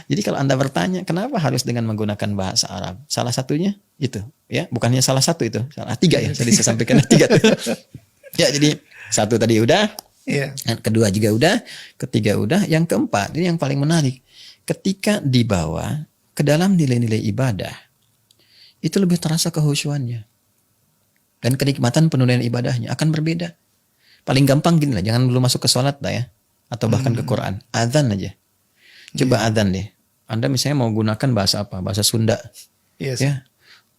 Jadi kalau Anda bertanya kenapa harus dengan menggunakan bahasa Arab, salah satunya itu, ya, bukannya salah satu itu, salah tiga ya. Jadi saya sampaikan tiga tuh. Ya, jadi satu tadi udah, kedua juga udah, ketiga udah, yang keempat ini yang paling menarik. Ketika dibawa ke dalam nilai-nilai ibadah, itu lebih terasa kehusyuannya dan kenikmatan penunaian ibadahnya akan berbeda. Paling gampang gini lah, jangan dulu masuk ke sholat lah ya, atau bahkan ke Quran, adzan aja. Coba adzan deh. Anda misalnya mau gunakan bahasa apa? Bahasa Sunda. Ya.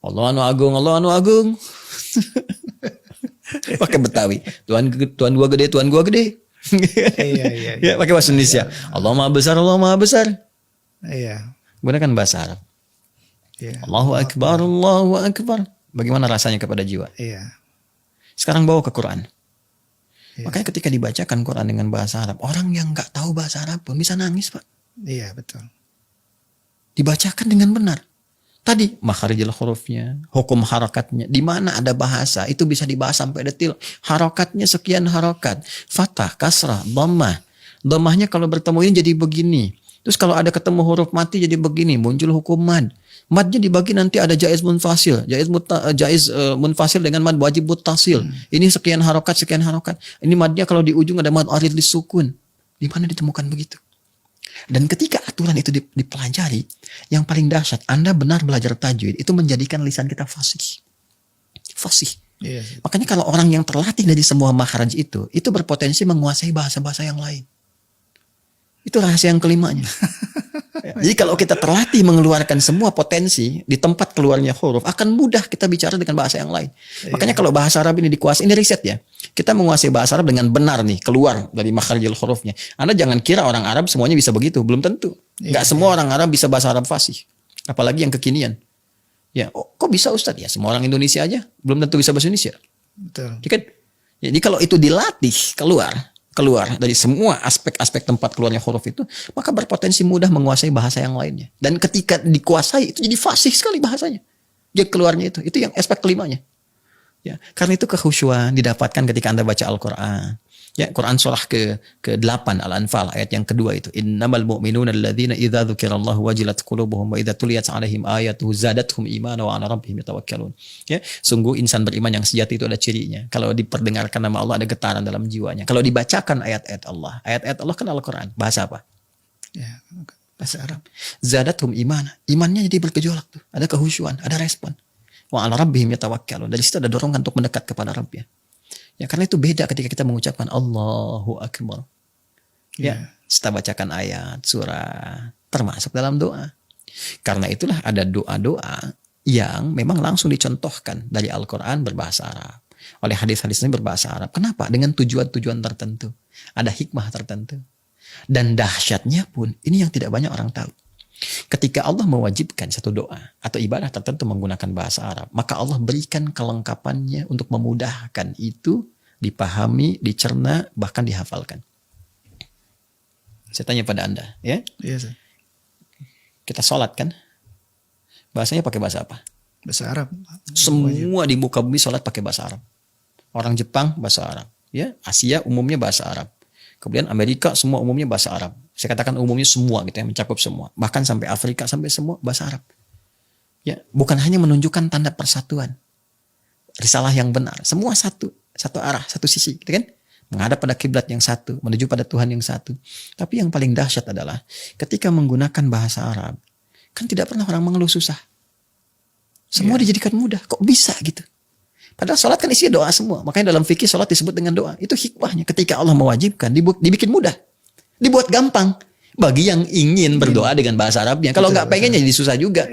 Allah anu agung, Allah anu agung. Pakai Betawi. Tuhan gua gede, Tuhan gua gede. Ya, pakai bahasa Indonesia. Allah Maha besar, Allah Maha besar. Gunakan bahasa Arab. Allahu Akbar, Allahu Akbar. Bagaimana rasanya kepada jiwa? Sekarang bawa ke Quran. Makanya ketika dibacakan Quran dengan bahasa Arab, orang yang nggak tahu bahasa Arab pun bisa nangis, Pak. Iya, betul. Dibacakan dengan benar. Tadi makharijul hurufnya, hukum harakatnya, di mana ada bahasa itu bisa dibahas sampai detil. Harakatnya sekian harakat, fathah, kasrah, dhammah. Dhammahnya kalau bertemu ini jadi begini. Terus kalau ada ketemu huruf mati jadi begini, muncul hukum mad. Madnya dibagi nanti ada jaiz munfasil, jaiz munfasil dengan mad wajib muttasil. Ini sekian harokat, sekian harokat. Ini madnya kalau di ujung ada mad arid lisukun. Di mana ditemukan begitu? Dan ketika aturan itu dipelajari, yang paling dahsyat, Anda benar belajar tajwid, itu menjadikan lisan kita fasih. Fasih. Makanya kalau orang yang terlatih dari semua makhraj itu berpotensi menguasai bahasa-bahasa yang lain. Itu rahasia yang kelimanya. Jadi kalau kita terlatih mengeluarkan semua potensi di tempat keluarnya huruf, akan mudah kita bicara dengan bahasa yang lain. Makanya kalau bahasa Arab ini dikuasai, ini riset ya. Kita menguasai bahasa Arab dengan benar nih, keluar dari makharijul hurufnya. Anda jangan kira orang Arab semuanya bisa begitu, belum tentu. Enggak semua orang Arab bisa bahasa Arab fasih. Apalagi yang kekinian. Ya, kok bisa Ustaz? Ya, semua orang Indonesia aja belum tentu bisa bahasa Indonesia. Betul. Jadi kalau itu dilatih keluar dari semua aspek-aspek tempat keluarnya huruf itu, maka berpotensi mudah menguasai bahasa yang lainnya. Dan ketika dikuasai itu jadi fasih sekali bahasanya. Dia keluarnya itu yang aspek kelimanya. Ya, karena itu kekhusyuan didapatkan ketika Anda baca Al-Qur'an. Ya, Quran surah ke-8 Al-Anfal ayat yang kedua itu, innamal mu'minuna alladzina idza dzukirallahu wajilat qulubuhum wa idza tuliyat 'alaihim ayatuhu zadatuhum imana wa 'ala rabbihim yatawakkalun. Ya, sungguh insan beriman yang sejati itu ada cirinya. Kalau diperdengarkan nama Allah ada getaran dalam jiwanya. Kalau dibacakan ayat-ayat Allah kan Al-Qur'an. Bahasa apa? Ya, bahasa Arab. Zadatuhum imana. Imannya jadi bergejolak tuh. Ada kekhusyuan, ada respon. Wa 'ala rabbihim yatawakkalun. Dari situ ada dorongan untuk mendekat kepada Rabbnya. Ya, karena itu beda ketika kita mengucapkan Allahu Akbar. Ya, setelah bacakan ayat, surah, termasuk dalam doa. Karena itulah ada doa-doa yang memang langsung dicontohkan dari Al-Quran berbahasa Arab. Oleh hadis-hadis ini berbahasa Arab. Kenapa? Dengan tujuan-tujuan tertentu. Ada hikmah tertentu. Dan dahsyatnya pun, ini yang tidak banyak orang tahu. Ketika Allah mewajibkan satu doa atau ibadah tertentu menggunakan bahasa Arab, maka Allah berikan kelengkapannya untuk memudahkan itu dipahami, dicerna, bahkan dihafalkan. Saya tanya pada Anda, ya? Iya, Kita sholat kan? Bahasanya pakai bahasa apa? Bahasa Arab. Semua di muka bumi sholat pakai bahasa Arab. Orang Jepang bahasa Arab, ya. Asia umumnya bahasa Arab. Kemudian Amerika semua umumnya bahasa Arab. Saya katakan umumnya semua gitu ya, mencakup semua. Bahkan sampai Afrika sampai semua bahasa Arab. Ya, bukan hanya menunjukkan tanda persatuan. Risalah yang benar, semua satu arah, satu sisi, gitu kan? Menghadap pada kiblat yang satu, menuju pada Tuhan yang satu. Tapi yang paling dahsyat adalah ketika menggunakan bahasa Arab, kan tidak pernah orang mengeluh susah. Semua dijadikan mudah. Kok bisa gitu? Padahal sholat kan isinya doa semua. Makanya dalam fikih sholat disebut dengan doa. Itu hikmahnya. Ketika Allah mewajibkan, dibikin mudah. Dibuat gampang. Bagi yang ingin berdoa dengan bahasa Arabnya. Kalau nggak pengen jadi susah juga.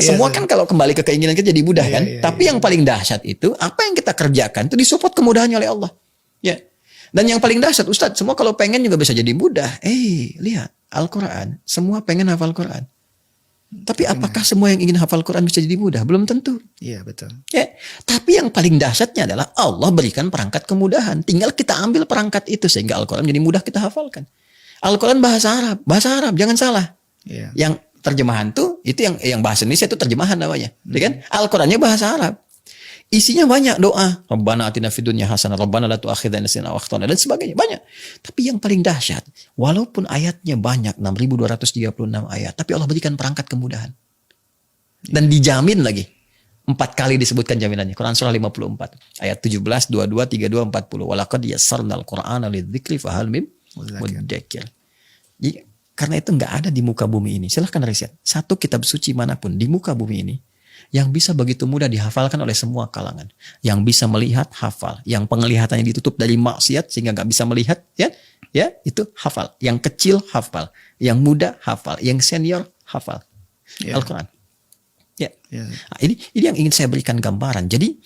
Semua kan kalau kembali ke keinginan kita jadi mudah kan. Tapi yang paling dahsyat itu, apa yang kita kerjakan itu disupport kemudahannya oleh Allah. Ya. Dan yang paling dahsyat, Ustadz, semua kalau pengen juga bisa jadi mudah. Lihat, Al-Quran. Semua pengen hafal Quran. Tapi apakah semua yang ingin hafal Quran bisa jadi mudah? Belum tentu. Iya, betul. Ya, tapi yang paling dahsyatnya adalah Allah berikan perangkat kemudahan. Tinggal kita ambil perangkat itu sehingga Al-Quran jadi mudah kita hafalkan. Al-Quran bahasa Arab, jangan salah. Iya. Yang terjemahan tuh itu yang bahasa Indonesia itu terjemahan namanya, kan? Al-Qurannya bahasa Arab. Isinya banyak doa. Rabbana atina fid dunya hasanah, Rabbana la tu'akhidna in nasina aw akhtana, dan sebagainya. Banyak. Tapi yang paling dahsyat, walaupun ayatnya banyak, 6.236 ayat, tapi Allah berikan perangkat kemudahan. Dan dijamin lagi. 4 kali disebutkan jaminannya. Quran surah 54. Ayat 17, 22, 32, 40. Walaqad yassarnal Qur'ana lidzikri fahal mim mudzakir. Jadi, karena itu nggak ada di muka bumi ini. Silahkan riset. Satu kitab suci manapun di muka bumi ini yang bisa begitu mudah dihafalkan oleh semua kalangan. Yang bisa melihat, hafal. Yang penglihatannya ditutup dari maksiat sehingga nggak bisa melihat, ya itu hafal. Yang kecil, hafal. Yang muda, hafal. Yang senior, hafal. Al-Quran. Ya. Nah, ini yang ingin saya berikan gambaran. Jadi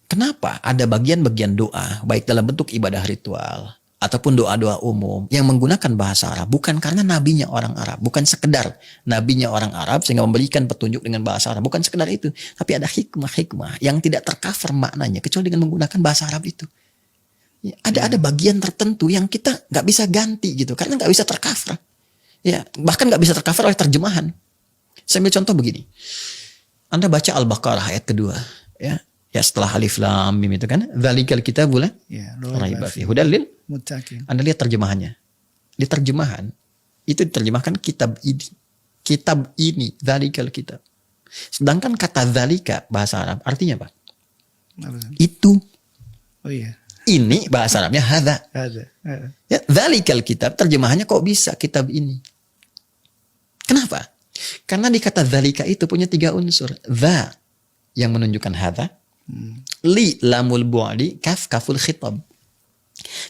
kenapa ada bagian-bagian doa baik dalam bentuk ibadah ritual ataupun doa-doa umum yang menggunakan bahasa Arab, bukan karena nabinya orang Arab, bukan sekedar nabinya orang Arab sehingga memberikan petunjuk dengan bahasa Arab, bukan sekedar itu, tapi ada hikmah-hikmah yang tidak tercover maknanya kecuali dengan menggunakan bahasa Arab itu. Ya, ada bagian tertentu yang kita nggak bisa ganti gitu karena nggak bisa tercover. Ya, bahkan nggak bisa tercover oleh terjemahan. Saya ambil contoh begini. Anda baca Al-Baqarah ayat kedua, ya setelah alif lam mim itu kan, dzalikal kitabul la raiba fihi hudal lil muttaqin. Anda lihat terjemahannya. Di terjemahan itu diterjemahkan kitab ini. Kitab ini, dzalikal kitab. Sedangkan kata dzalika bahasa Arab artinya apa? Itu. Oh iya. Ini bahasa Arabnya hadza. Ya, dzalikal kitab terjemahannya kok bisa kitab ini. Kenapa? Karena di kata dzalika itu punya 3 unsur. Dza yang menunjukkan hadza, li lamul bu'di, kaf kaful khitab.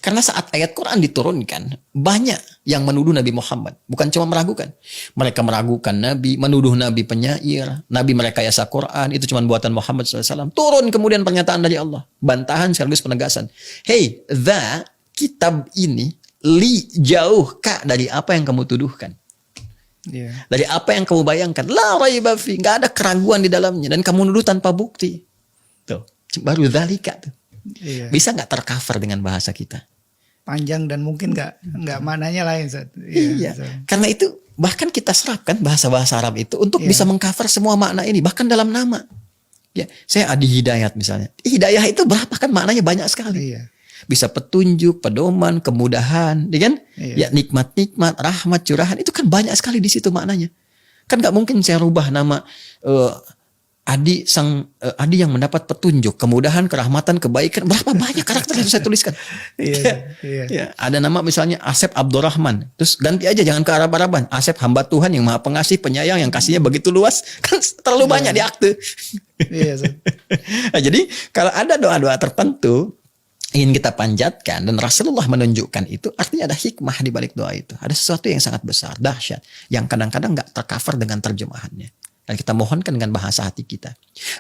Karena saat ayat Quran diturunkan, banyak yang menuduh Nabi Muhammad. Bukan cuma meragukan. Mereka meragukan Nabi, menuduh Nabi penyair, Nabi merekayasa Quran, itu cuma buatan Muhammad SAW. Turun kemudian pernyataan dari Allah. Bantahan sekaligus penegasan. Hei, dza, kitab ini, li jauh ka dari apa yang kamu tuduhkan. Dari apa yang kamu bayangkan, la raiba fi, nggak ada keraguan di dalamnya dan kamu nuduh tanpa bukti. Tuh, baru dzalika tuh. Bisa nggak tercover dengan bahasa kita? Panjang dan mungkin nggak mananya lain. Iya. Karena itu bahkan kita serapkan bahasa-bahasa Arab itu untuk bisa mengcover semua makna ini, bahkan dalam nama. Ya, saya Adi Hidayat misalnya. Hidayah itu berapa kan maknanya banyak sekali. Bisa petunjuk, pedoman, kemudahan, ya kan? Ya, nikmat-nikmat, rahmat, curahan, itu kan banyak sekali di situ maknanya. Kan nggak mungkin saya rubah nama Adi yang mendapat petunjuk, kemudahan, kerahmatan, kebaikan. Berapa banyak karakter yang saya tuliskan? Ya, ada nama misalnya Asep Abdurrahman, terus ganti aja, jangan ke Arab-Araban. Asep hamba Tuhan yang maha pengasih, penyayang, yang kasihnya begitu luas. Kan terlalu banyak di akte. Nah, jadi kalau ada doa-doa tertentu ingin kita panjatkan dan Rasulullah menunjukkan itu, artinya ada hikmah di balik doa itu. Ada sesuatu yang sangat besar, dahsyat, yang kadang-kadang nggak tercover dengan terjemahannya. Dan kita mohonkan dengan bahasa hati kita.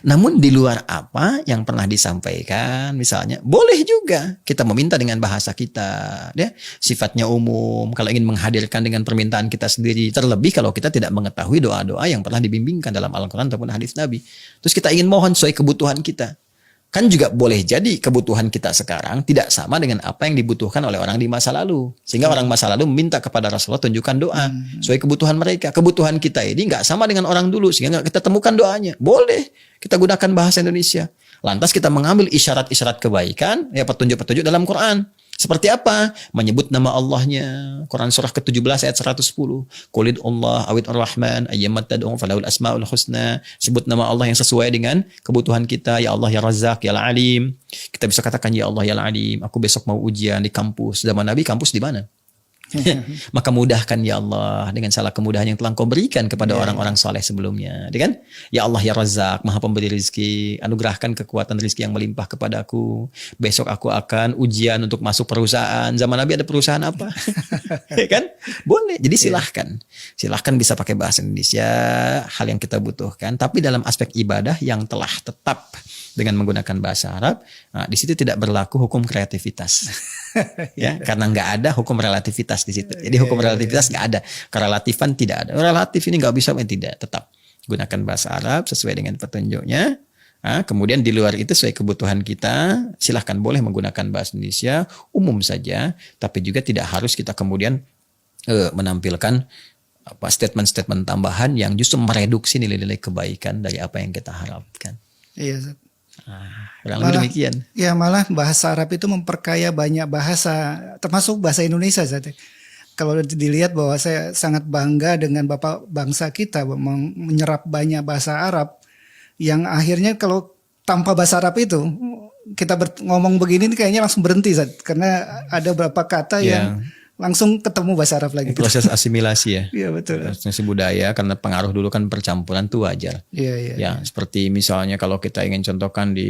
Namun di luar apa yang pernah disampaikan, misalnya, boleh juga kita meminta dengan bahasa kita. Ya, sifatnya umum, kalau ingin menghadirkan dengan permintaan kita sendiri. Terlebih kalau kita tidak mengetahui doa-doa yang pernah dibimbingkan dalam Al-Quran ataupun hadis Nabi. Terus kita ingin mohon sesuai kebutuhan kita. Kan juga boleh jadi kebutuhan kita sekarang tidak sama dengan apa yang dibutuhkan oleh orang di masa lalu. Sehingga orang masa lalu meminta kepada Rasulullah tunjukkan doa sesuai kebutuhan mereka. Kebutuhan kita ini nggak sama dengan orang dulu sehingga nggak kita temukan doanya. Boleh kita gunakan bahasa Indonesia. Lantas kita mengambil isyarat-isyarat kebaikan, ya petunjuk-petunjuk dalam Quran. Seperti apa? Menyebut nama Allahnya. Quran surah ke-17 ayat 110. Qulid Allah awid ar-Rahman ayyamat tad'u falahul asmaul husna. Sebut nama Allah yang sesuai dengan kebutuhan kita. Ya Allah ya Razzaq ya Al-Alim. Kita bisa katakan ya Allah ya Al-Alim. Aku besok mau ujian di kampus. Zaman Nabi kampus di mana? Maka mudahkan ya Allah dengan salah kemudahan yang telah Kau berikan kepada orang-orang soleh sebelumnya, kan? Ya Allah ya Razzaq, Maha Pemberi rezeki, anugerahkan kekuatan rezeki yang melimpah kepadaku. Besok aku akan ujian untuk masuk perusahaan. Zaman Nabi ada perusahaan apa? Kan? Boleh. Jadi silahkan bisa pakai bahasa Indonesia, hal yang kita butuhkan. Tapi dalam aspek ibadah yang telah tetap dengan menggunakan bahasa Arab, nah, di situ tidak berlaku hukum kreativitas, ya, karena nggak ada hukum relativitas di situ. Jadi hukum relativitas nggak ada, kerelatifan tidak ada. Relatif ini nggak bisa, tidak, tetap gunakan bahasa Arab sesuai dengan petunjuknya. Nah, kemudian di luar itu sesuai kebutuhan kita, silahkan boleh menggunakan bahasa Indonesia umum saja, tapi juga tidak harus kita kemudian menampilkan statement-statement tambahan yang justru mereduksi nilai-nilai kebaikan dari apa yang kita harapkan. Iya. Kurang lebih demikian. Ya malah bahasa Arab itu memperkaya banyak bahasa, termasuk bahasa Indonesia. Zat. Kalau dilihat bahwa saya sangat bangga dengan Bapak bangsa kita menyerap banyak bahasa Arab, yang akhirnya kalau tanpa bahasa Arab itu kita ngomong begini kayaknya langsung berhenti, Zat. Karena ada beberapa kata yang langsung ketemu bahasa Arab lagi. Proses asimilasi ya. Iya betul. Asimilasi budaya, karena pengaruh dulu kan percampuran tuh wajar. Iya. Ya, seperti misalnya kalau kita ingin contohkan di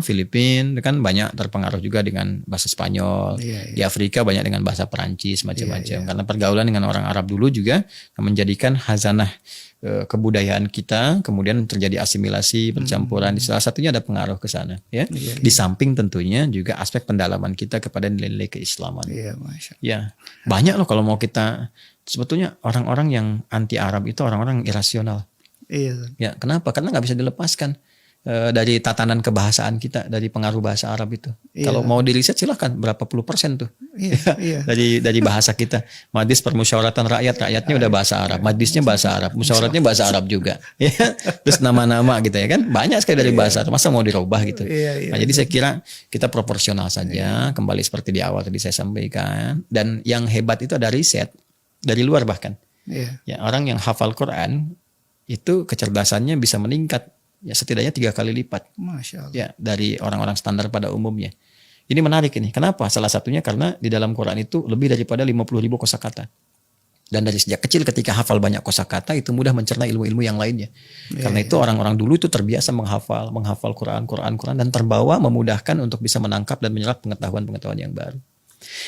Filipina kan banyak terpengaruh juga dengan bahasa Spanyol. Iya. Di Afrika banyak dengan bahasa Perancis macam-macam. Karena pergaulan dengan orang Arab dulu juga menjadikan hazanah kebudayaan kita, kemudian terjadi asimilasi, percampuran. Salah satunya ada pengaruh ke sana, ya. Di samping tentunya juga aspek pendalaman kita kepada nilai-nilai keislaman. Iya, Masya. Ya, banyak loh kalau mau kita, sebetulnya orang-orang yang anti Arab itu orang-orang irasional. Iya. Ya, kenapa? Karena nggak bisa dilepaskan dari tatanan kebahasaan kita, dari pengaruh bahasa Arab itu. Kalau mau diriset silahkan, berapa puluh persen tuh. Iya. Dari bahasa kita. Majlis Permusyawaratan Rakyatnya udah bahasa Arab, majlisnya bahasa Arab, musyawaratnya bahasa Arab juga. Ya. Terus nama-nama gitu ya kan, banyak sekali dari bahasa Arab. Masa mau dirubah gitu. Iya. Nah, jadi saya kira kita proporsional saja, kembali seperti di awal tadi saya sampaikan. Dan yang hebat itu ada riset dari luar bahkan. Iya. Ya, orang yang hafal Quran itu kecerdasannya bisa meningkat ya setidaknya 3 kali lipat. Masya Allah. Ya, dari orang-orang standar pada umumnya. Ini menarik ini. Kenapa? Salah satunya karena di dalam Quran itu lebih daripada 50.000 kosakata. Dan dari sejak kecil ketika hafal banyak kosakata itu mudah mencerna ilmu-ilmu yang lainnya. Karena itu orang-orang dulu itu terbiasa menghafal Quran dan terbawa memudahkan untuk bisa menangkap dan menyerap pengetahuan-pengetahuan yang baru.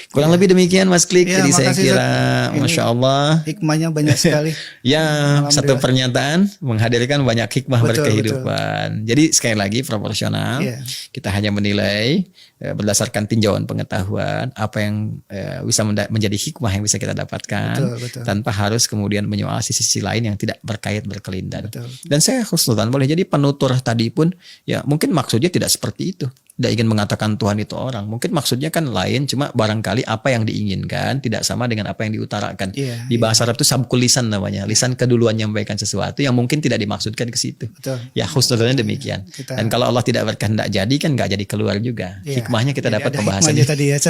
Kurang lebih demikian Mas Klik. Jadi saya kira Masya Allah hikmahnya banyak sekali. Ya, satu pernyataan menghadirkan banyak hikmah berkehidupan. Jadi sekali lagi proporsional. Kita hanya menilai berdasarkan tinjauan pengetahuan apa yang bisa menjadi hikmah yang bisa kita dapatkan, tanpa harus kemudian menyoal sisi lain yang tidak berkait berkelindan. Dan saya khusnudzan boleh jadi penutur tadi pun ya mungkin maksudnya tidak seperti itu. Tidak ingin mengatakan Tuhan itu orang. Mungkin maksudnya kan lain, cuma barangkali apa yang diinginkan tidak sama dengan apa yang diutarakan. Di bahasa Arab itu sabkul lisan namanya. Lisan keduluan menyampaikan sesuatu yang mungkin tidak dimaksudkan ke situ. Ya khusnudzannya demikian. Dan kalau Allah tidak berkehendak jadi kan nggak jadi keluar juga. Hikmahnya kita dapat pembahasannya. Tadi ya,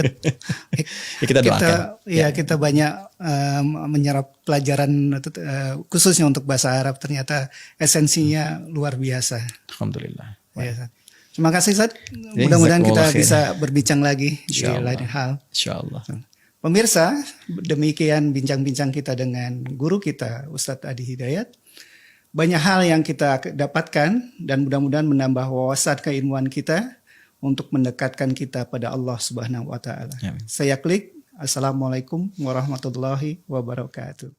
kita doakan. Kita banyak menyerap pelajaran khususnya untuk bahasa Arab. Ternyata esensinya luar biasa. Alhamdulillah. Ya, terima kasih Ustaz. Mudah-mudahan kita bisa berbincang lagi di lain hal. Insyaallah. Pemirsa, demikian bincang-bincang kita dengan guru kita Ustadz Adi Hidayat. Banyak hal yang kita dapatkan dan mudah-mudahan menambah wawasan keilmuan kita untuk mendekatkan kita pada Allah Subhanahu wa taala. Saya Klik. Assalamualaikum warahmatullahi wabarakatuh.